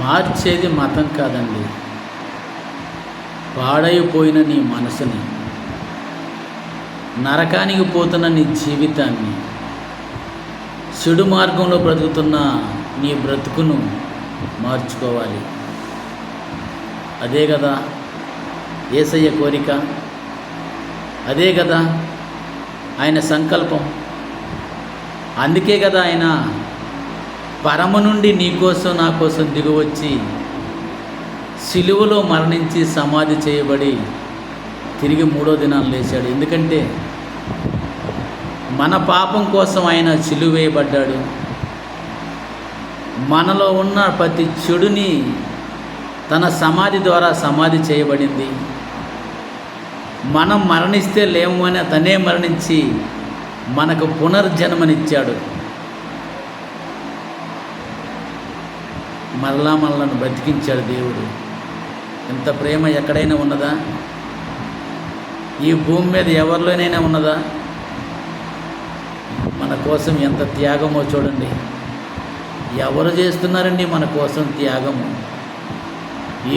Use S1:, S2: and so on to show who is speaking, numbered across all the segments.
S1: మార్చేది మతం కాదండి, పాడైపోయిన నీ మనసుని, నరకానికి పోతున్న నీ జీవితాన్ని, చెడు మార్గంలో బ్రతుకుతున్న నీ బ్రతుకును మార్చుకోవాలి. అదే కదా యేసయ్య కోరిక, అదే కదా ఆయన సంకల్పం. అందుకే కదా ఆయన పరమ నుండి నీ కోసం నా కోసం దిగువచ్చి సిలువలో మరణించి సమాధి చేయబడి తిరిగి 3వ దినాన్ని లేచాడు. ఎందుకంటే మన పాపం కోసం ఆయన సిలువ వేయబడ్డాడు. మనలో ఉన్న ప్రతి చెడుని తన సమాధి ద్వారా సమాధి చేయబడింది. మనం మరణిస్తే లేమని తనే మరణించి మనకు పునర్జన్మనిచ్చాడు. మరలా మనలను బ్రతికించాడు దేవుడు. ఎంత ప్రేమ ఎక్కడైనా ఉన్నదా? ఈ భూమి మీద ఎవరిలోనైనా ఉన్నదా? మన కోసం ఎంత త్యాగమో చూడండి. ఎవరు చేస్తున్నారండి మన కోసం త్యాగము?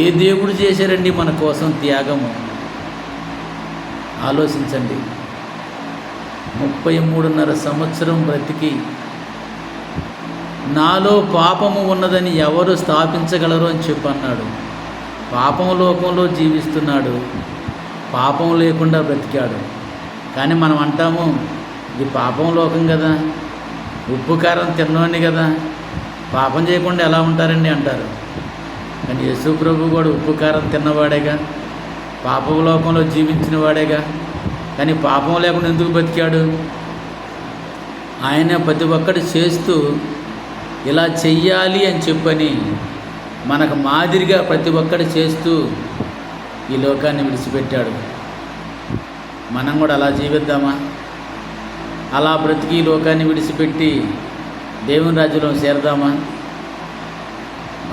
S1: ఏ దేవుడు చేశారండి మన కోసం త్యాగము? ఆలోచించండి. 33.5 సంవత్సరం బ్రతికి నాలో పాపము ఉన్నదని ఎవరు స్థాపించగలరు అని చెప్పన్నాడు. పాపం లోకంలో జీవిస్తున్నాడు, పాపం లేకుండా బ్రతికాడు. కానీ మనం అంటాము, ఇది పాపం లోకం కదా, ఉప్పు కారం తిన్నవాడిని కదా, పాపం చేయకుండా ఎలా ఉంటారండి అంటారు. కానీ యేసు ప్రభు కూడా ఉప్పు కారం తిన్నవాడేగా, పాపం లోకంలో జీవించిన వాడేగా. కానీ పాపం లేకుండా ఎందుకు బతికాడు? ఆయన ప్రతి ఒక్కటి చేస్తూ ఇలా చెయ్యాలి అని చెప్పని మనకు మాదిరిగా ప్రతి ఒక్కటి చేస్తూ ఈ లోకాన్ని విడిచిపెట్టాడు. మనం కూడా అలా జీవిద్దామా? అలా బ్రతికి ఈ లోకాన్ని విడిచిపెట్టి దేవుని రాజ్యంలో చేరదామా?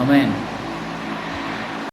S1: ఆమేన్.